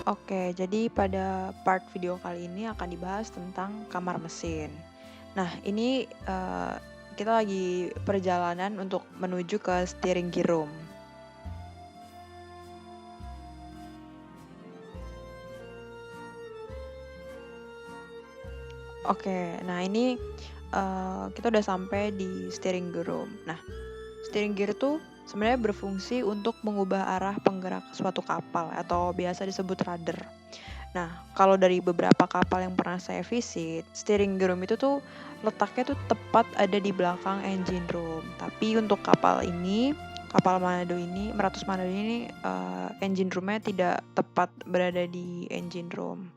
Oke, jadi pada part video kali ini akan dibahas tentang kamar mesin. Nah, ini kita lagi perjalanan untuk menuju ke steering gear room. Oke, nah ini kita udah sampai di steering gear room. Nah, steering gear tuh sebenarnya berfungsi untuk mengubah arah penggerak suatu kapal atau biasa disebut rudder. Nah, kalau dari beberapa kapal yang pernah saya visit, steering gear room itu tuh letaknya tuh tepat ada di belakang engine room. Tapi untuk kapal ini, kapal Manado ini, Meratus Manado ini, engine roomnya tidak tepat berada di engine room.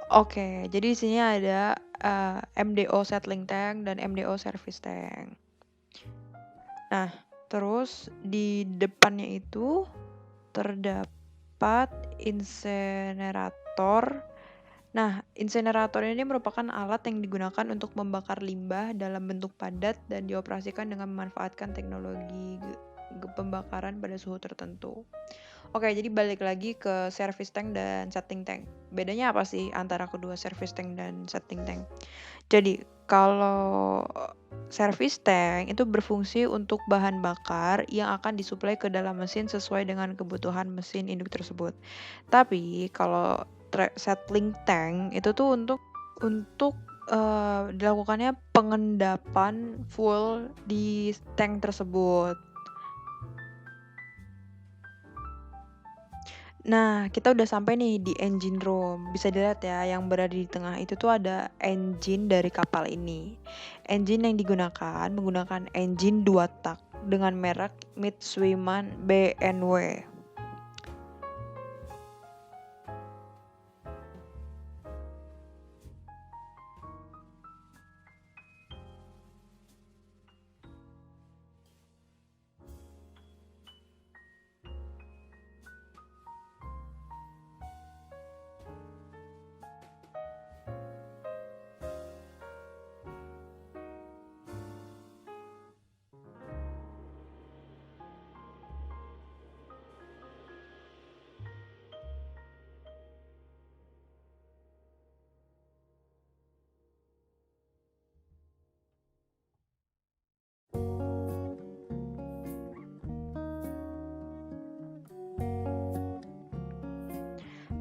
Oke, jadi di sini ada MDO settling tank dan MDO service tank. Nah, terus di depannya itu terdapat insenerator. Nah, insenerator ini merupakan alat yang digunakan untuk membakar limbah dalam bentuk padat dan dioperasikan dengan memanfaatkan teknologi pembakaran pada suhu tertentu. Oke, jadi balik lagi ke service tank dan setting tank. Bedanya apa sih antara kedua service tank dan setting tank? Jadi, kalau service tank itu berfungsi untuk bahan bakar yang akan disuplai ke dalam mesin sesuai dengan kebutuhan mesin induk tersebut. Tapi kalau settling tank itu tuh untuk dilakukannya pengendapan fuel di tank tersebut. Nah, kita udah sampai nih di engine room. Bisa dilihat ya, yang berada di tengah itu tuh ada engine dari kapal ini. Engine yang digunakan menggunakan engine 2 tak dengan merek Mitsubishi BNW.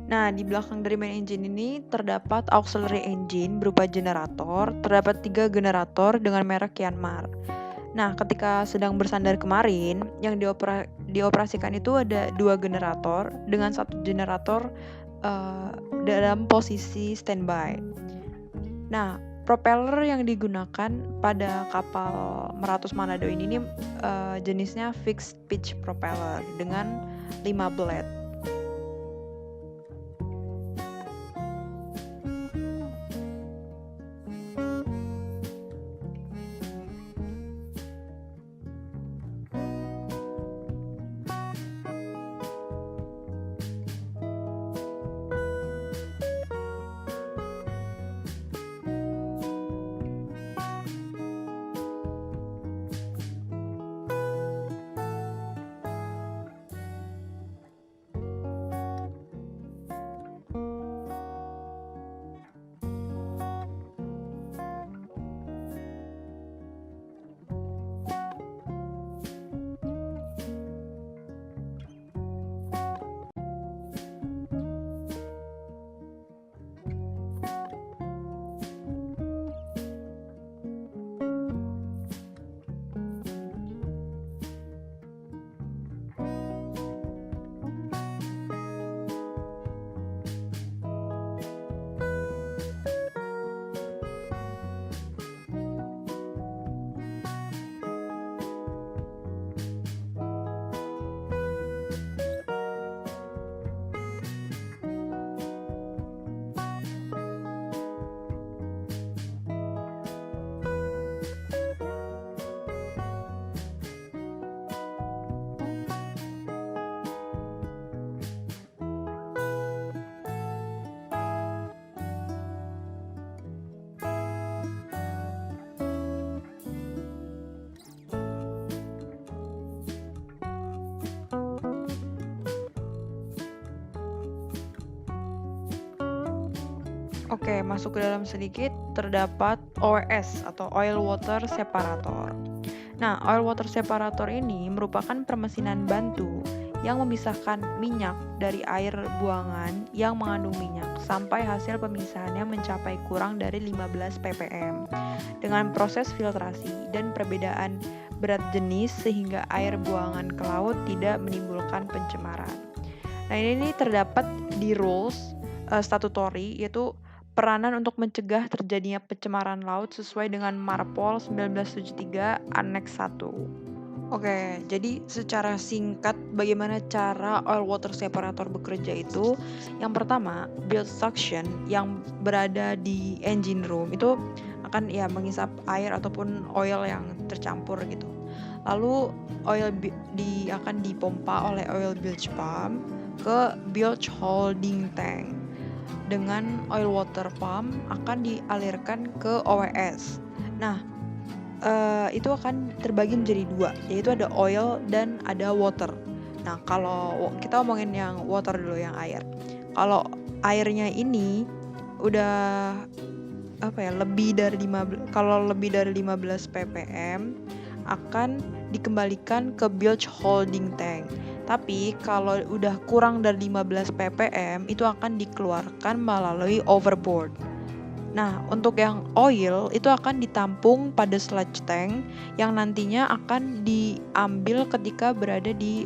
Nah, di belakang dari main engine ini terdapat auxiliary engine berupa generator. Terdapat 3 generator dengan merek Yanmar. Nah, ketika sedang bersandar kemarin, yang dioperasikan itu ada 2 generator dengan 1 generator dalam posisi standby. Nah, propeller yang digunakan pada kapal Meratus Manado ini jenisnya fixed pitch propeller dengan 5 blade. Oke, masuk ke dalam sedikit, terdapat OWS atau Oil Water Separator. Nah, Oil Water Separator ini merupakan permesinan bantu yang memisahkan minyak dari air buangan yang mengandung minyak sampai hasil pemisahannya mencapai kurang dari 15 ppm dengan proses filtrasi dan perbedaan berat jenis sehingga air buangan ke laut tidak menimbulkan pencemaran. Nah, ini terdapat di rules statutory, yaitu peranan untuk mencegah terjadinya pencemaran laut sesuai dengan Marpol 1973 Aneks 1. Oke, jadi secara singkat bagaimana cara oil water separator bekerja itu? Yang pertama, build suction yang berada di engine room itu akan ya mengisap air ataupun oil yang tercampur gitu. Lalu oil akan dipompa oleh oil bilge pump ke bilge holding tank. Dengan oil water pump akan dialirkan ke OWS. Nah, itu akan terbagi menjadi 2, yaitu ada oil dan ada water. Nah, kalau kita ngomongin yang water dulu, yang air. Kalau airnya ini udah lebih dari 15 ppm akan dikembalikan ke bilge holding tank. Tapi kalau udah kurang dari 15 ppm itu akan dikeluarkan melalui overboard. Nah, untuk yang oil itu akan ditampung pada sludge tank yang nantinya akan diambil ketika berada di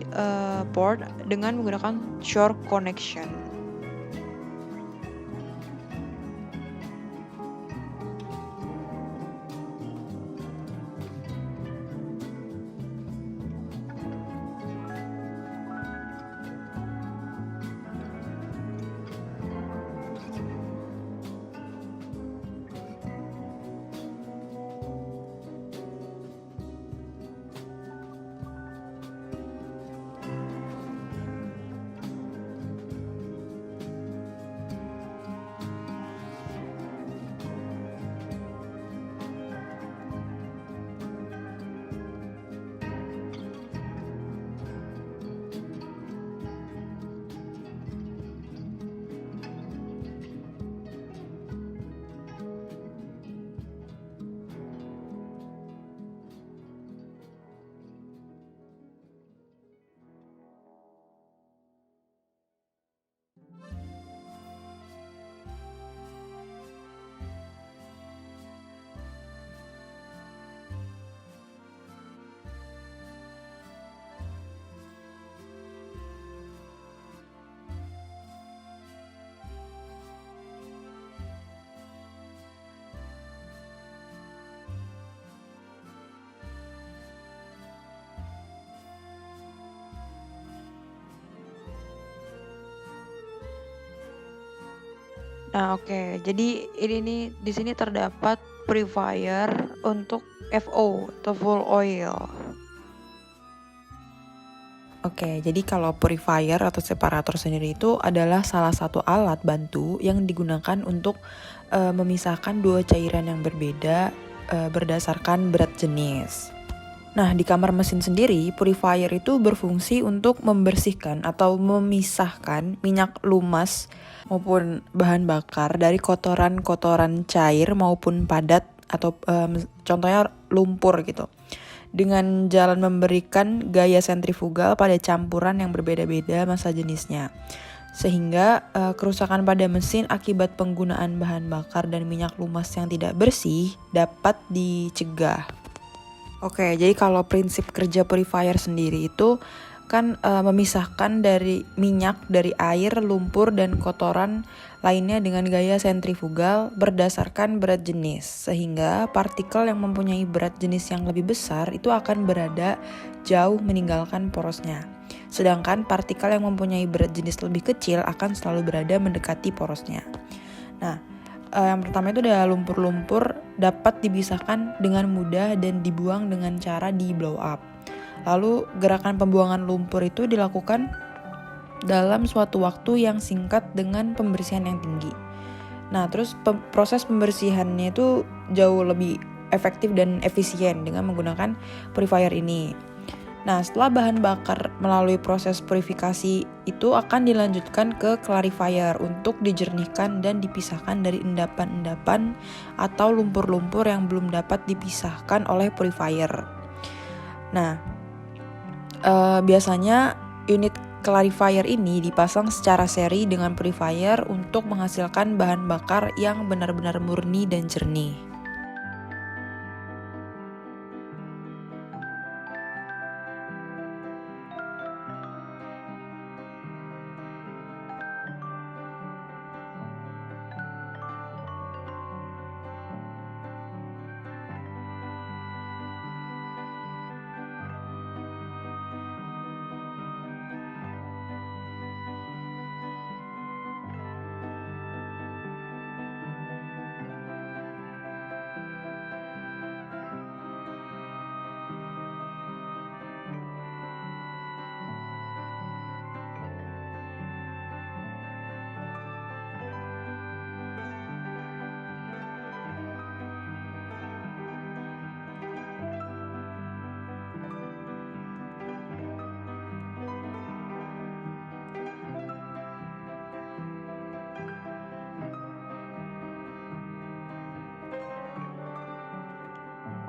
port dengan menggunakan shore connection. Nah, oke. Jadi ini nih di sini terdapat purifier untuk FO atau full oil. Oke, jadi kalau purifier atau separator sendiri itu adalah salah satu alat bantu yang digunakan untuk memisahkan dua cairan yang berbeda berdasarkan berat jenis. Nah, di kamar mesin sendiri, purifier itu berfungsi untuk membersihkan atau memisahkan minyak lumas maupun bahan bakar dari kotoran-kotoran cair maupun padat atau contohnya lumpur gitu. Dengan jalan memberikan gaya sentrifugal pada campuran yang berbeda-beda massa jenisnya. Sehingga kerusakan pada mesin akibat penggunaan bahan bakar dan minyak lumas yang tidak bersih dapat dicegah. Oke, jadi kalau prinsip kerja purifier sendiri itu kan memisahkan dari minyak dari air, lumpur, dan kotoran lainnya dengan gaya sentrifugal berdasarkan berat jenis. Sehingga partikel yang mempunyai berat jenis yang lebih besar itu akan berada jauh meninggalkan porosnya. Sedangkan partikel yang mempunyai berat jenis lebih kecil akan selalu berada mendekati porosnya. Nah, yang pertama itu adalah lumpur-lumpur dapat dipisahkan dengan mudah dan dibuang dengan cara di blow up. Lalu gerakan pembuangan lumpur itu dilakukan dalam suatu waktu yang singkat dengan pembersihan yang tinggi. Nah, terus proses pembersihannya itu jauh lebih efektif dan efisien dengan menggunakan purifier ini. Nah, setelah bahan bakar melalui proses purifikasi itu akan dilanjutkan ke clarifier untuk dijernihkan dan dipisahkan dari endapan-endapan atau lumpur-lumpur yang belum dapat dipisahkan oleh purifier. Nah, biasanya unit clarifier ini dipasang secara seri dengan purifier untuk menghasilkan bahan bakar yang benar-benar murni dan jernih.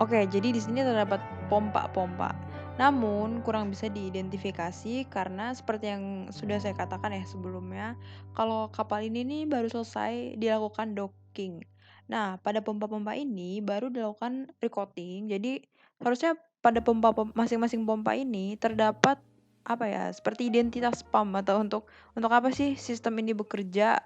Oke, jadi di sini terdapat pompa-pompa. Namun kurang bisa diidentifikasi karena seperti yang sudah saya katakan ya sebelumnya, kalau kapal ini nih baru selesai dilakukan docking. Nah, pada pompa-pompa ini baru dilakukan recoating. Jadi harusnya pada masing-masing pompa ini terdapat apa ya, seperti identitas pump atau untuk apa sih sistem ini bekerja.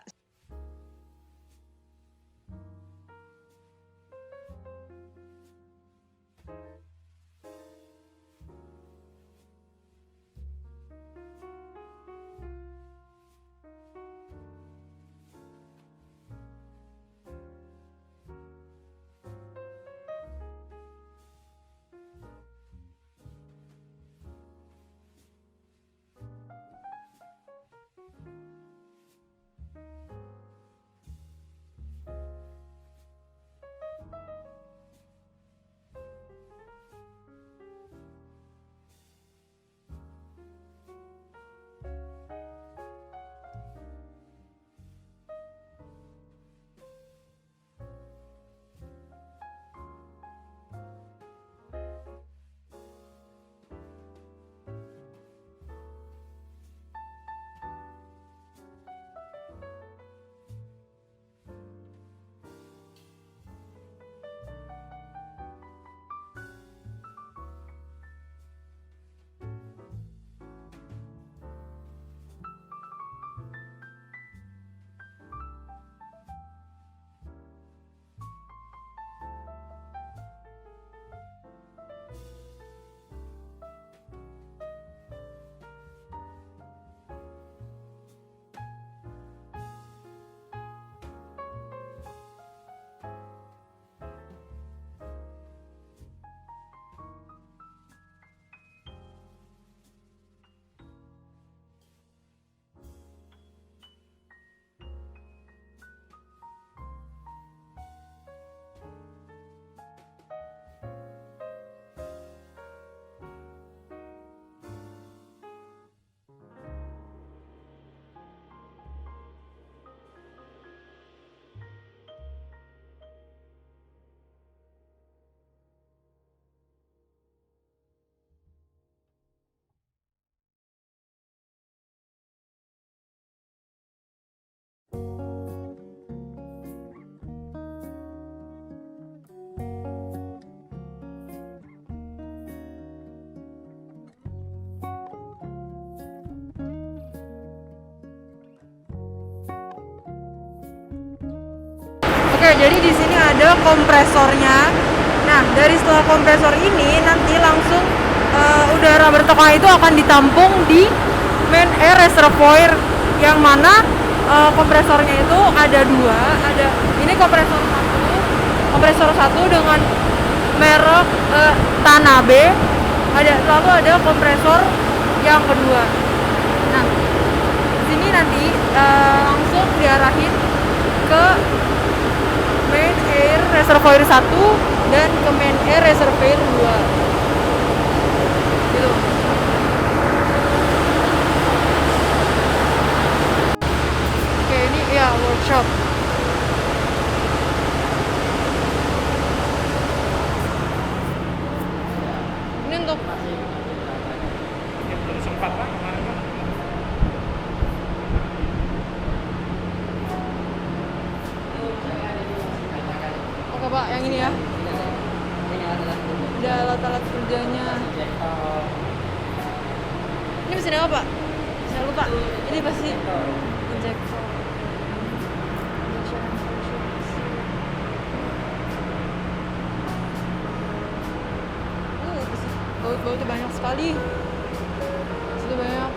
Oke, jadi di sini ada kompresornya. Nah, dari setelah kompresor ini nanti langsung udara bertekanan itu akan ditampung di main air reservoir, yang mana kompresornya itu ada dua. Ada ini kompresor satu dengan merek Tanabe. Lalu ada kompresor yang kedua. Nah, di sini nanti langsung diarahin ke main air reservoir 1 dan ke main air reservoir 2 gitu. Oke, ini ya workshop. Ini untuk belum sempat Pak kemarin Pak. oke Pak, yang ini ya. Ada alat-alat kerjanya. Ini mesin apa Pak? Saya lupa. Ini pasti injektor. Baut-bautnya banyak sekali. Situ banyak.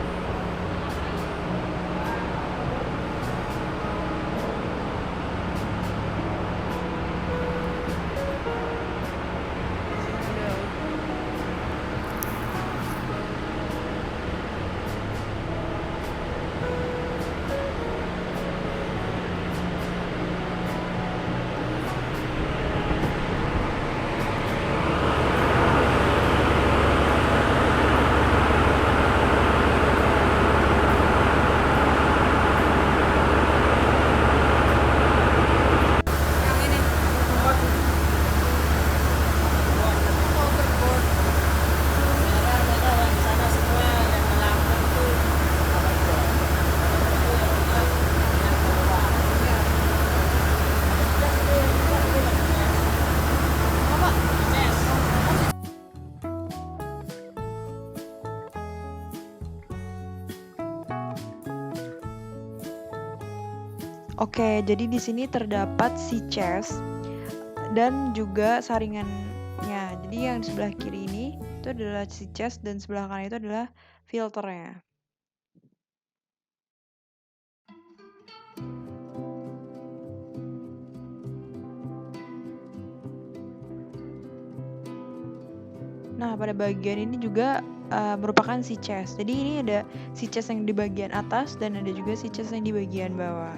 Oke, jadi di sini terdapat sea chest dan juga saringannya. Jadi yang di sebelah kiri ini itu adalah sea chest dan sebelah kanan itu adalah filternya. Nah, pada bagian ini juga merupakan sea chest. Jadi ini ada sea chest yang di bagian atas dan ada juga sea chest yang di bagian bawah.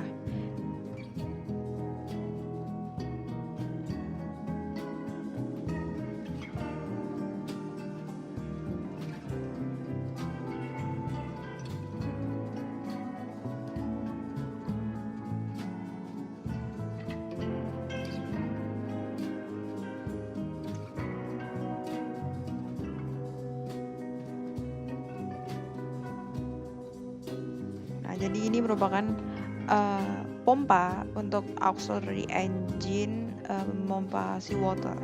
Nah, jadi ini merupakan pompa untuk auxiliary engine memompa seawater.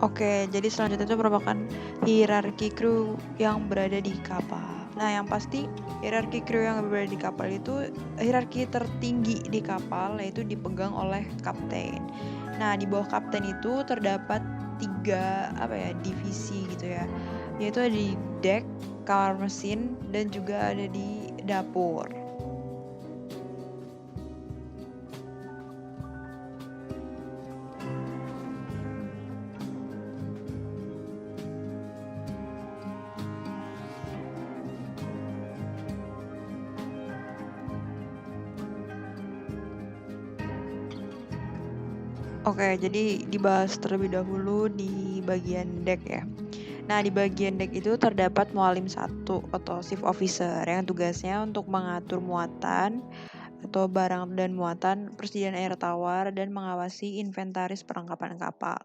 Oke, jadi selanjutnya itu merupakan hierarki kru yang berada di kapal. Nah, yang pasti hierarki kru yang berada di kapal itu hierarki tertinggi di kapal yaitu dipegang oleh kapten. Nah, di bawah kapten itu terdapat 3 divisi gitu ya. Yaitu ada di deck, kamar mesin, dan juga ada di dapur. Oke, jadi dibahas terlebih dahulu di bagian deck ya. Nah, di bagian deck itu terdapat mualim 1 atau chief officer yang tugasnya untuk mengatur muatan atau barang dan muatan, persediaan air tawar, dan mengawasi inventaris perlengkapan kapal.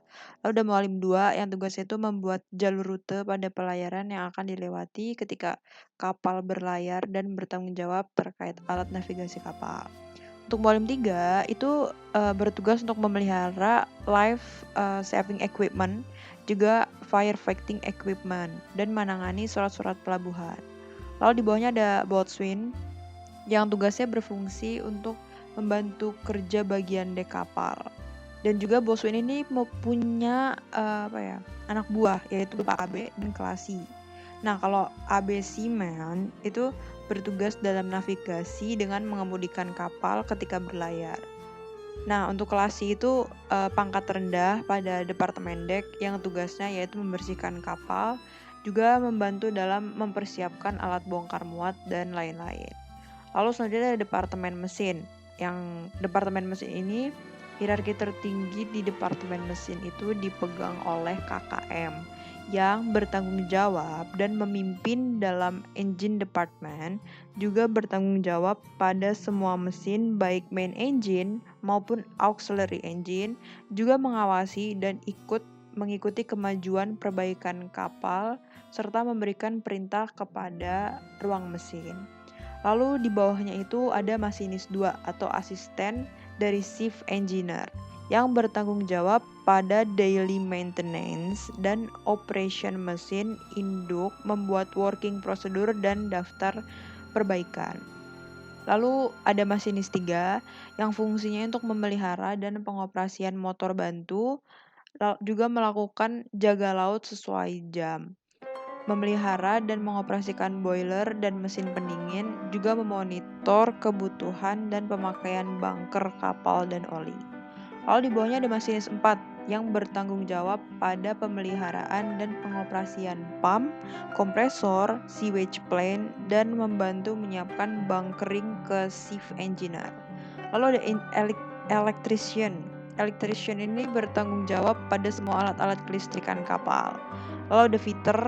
Lalu ada mualim 2 yang tugasnya itu membuat jalur rute pada pelayaran yang akan dilewati ketika kapal berlayar dan bertanggung jawab terkait alat navigasi kapal. Untuk mualim 3 itu bertugas untuk memelihara life saving equipment, juga firefighting equipment, dan menangani surat-surat pelabuhan. Lalu di bawahnya ada boatswain yang tugasnya berfungsi untuk membantu kerja bagian dek kapal. Dan juga boatswain ini punya anak buah, yaitu Pak AB dan Kelasi. Nah, kalau AB Seaman itu bertugas dalam navigasi dengan mengemudikan kapal ketika berlayar. Nah, untuk Kelasi itu pangkat rendah pada departemen dek yang tugasnya yaitu membersihkan kapal, juga membantu dalam mempersiapkan alat bongkar muat dan lain-lain. Lalu selanjutnya ada departemen mesin. Yang departemen mesin ini hierarki tertinggi di departemen mesin itu dipegang oleh KKM yang bertanggung jawab dan memimpin dalam engine department, juga bertanggung jawab pada semua mesin baik main engine maupun auxiliary engine, juga mengawasi dan mengikuti kemajuan perbaikan kapal serta memberikan perintah kepada ruang mesin. Lalu di bawahnya itu ada masinis 2 atau asisten dari chief engineer yang bertanggung jawab pada daily maintenance dan operation mesin induk, membuat working procedure dan daftar perbaikan. Lalu ada masinis 3 yang fungsinya untuk memelihara dan pengoperasian motor bantu, juga melakukan jaga laut sesuai jam, memelihara dan mengoperasikan boiler dan mesin pendingin, juga memonitor kebutuhan dan pemakaian bunker kapal dan oli. Lalu di bawahnya ada masinis 4 yang bertanggung jawab pada pemeliharaan dan pengoperasian pump, kompresor, sewage plant, dan membantu menyiapkan bunkering ke chief engineer. Lalu ada electrician. Electrician ini bertanggung jawab pada semua alat-alat kelistrikan kapal. Lalu ada fitter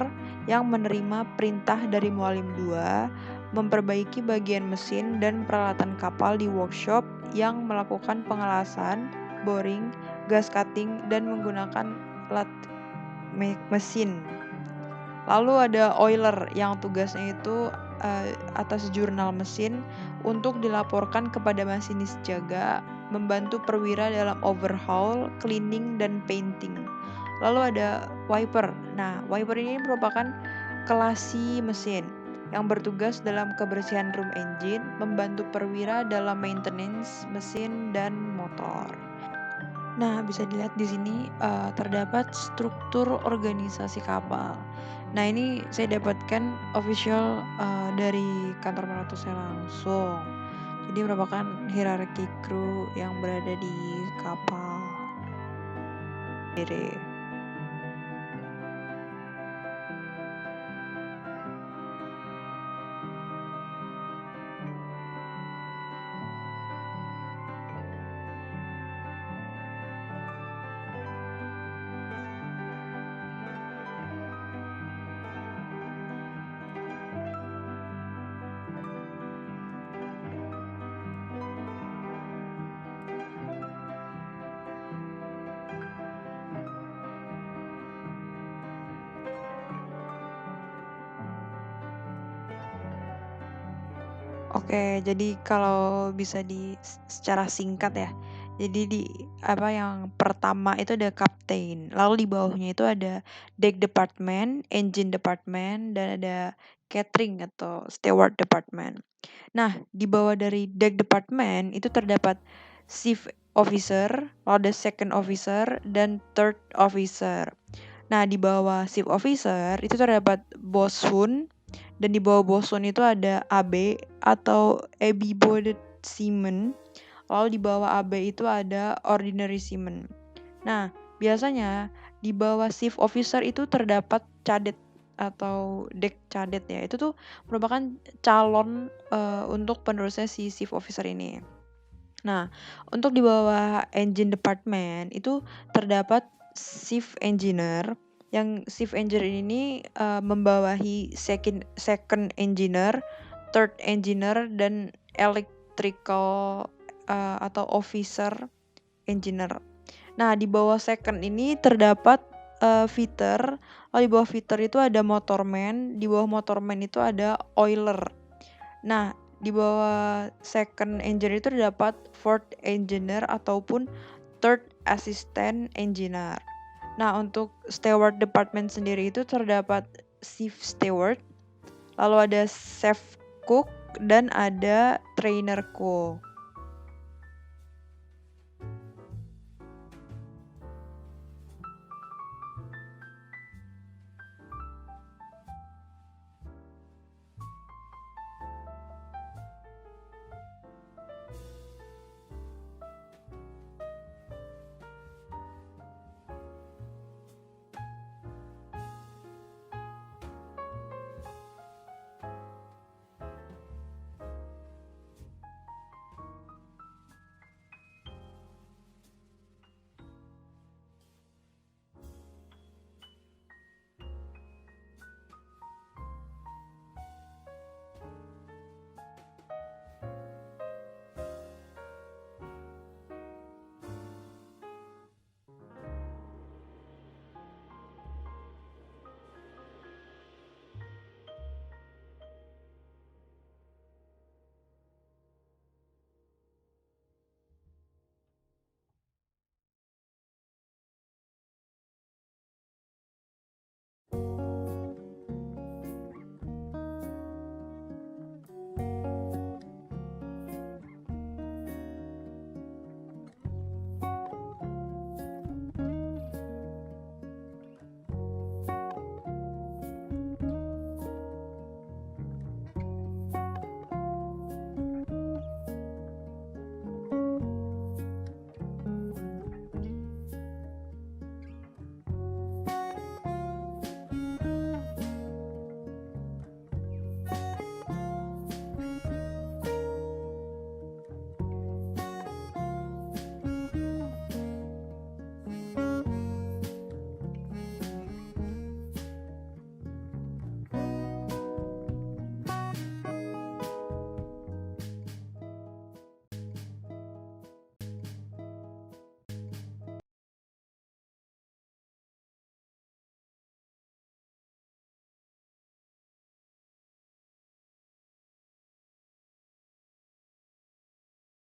yang menerima perintah dari mualim 2, memperbaiki bagian mesin dan peralatan kapal di workshop yang melakukan pengelasan, boring, gas cutting, dan menggunakan alat mesin. Lalu ada oiler yang tugasnya itu atas jurnal mesin untuk dilaporkan kepada masinis jaga, membantu perwira dalam overhaul, cleaning, dan painting. Lalu ada wiper. Nah, wiper ini merupakan kelasi mesin yang bertugas dalam kebersihan room engine, membantu perwira dalam maintenance mesin dan motor. Nah, bisa dilihat di sini terdapat struktur organisasi kapal. Nah, ini saya dapatkan official dari kantor Meratus saya langsung. Jadi merupakan hierarki kru yang berada di kapal. Oke, jadi kalau bisa secara singkat ya. Jadi yang pertama itu ada kapten, lalu di bawahnya itu ada deck department, engine department, dan ada catering atau steward department. Nah, di bawah dari deck department itu terdapat chief officer, lalu ada second officer, dan third officer. Nah, di bawah chief officer itu terdapat bosun, dan di bawah bosun itu ada AB atau Able Bodied Seaman. Lalu di bawah AB itu ada Ordinary Seaman. Nah, biasanya di bawah chief officer itu terdapat cadet atau deck cadet ya. Itu tuh merupakan calon untuk penerusnya si chief officer ini. Nah, untuk di bawah engine department itu terdapat chief engineer, yang chief engineer ini membawahi second engineer, third engineer, dan electrical atau officer engineer. Nah, di bawah second ini terdapat fitter. Lalu di bawah fitter itu ada motorman, di bawah motorman itu ada oiler. Nah, di bawah second engineer itu terdapat fourth engineer ataupun third assistant engineer. Nah, untuk steward department sendiri itu terdapat chief steward, lalu ada chef cook, dan ada trainer cook.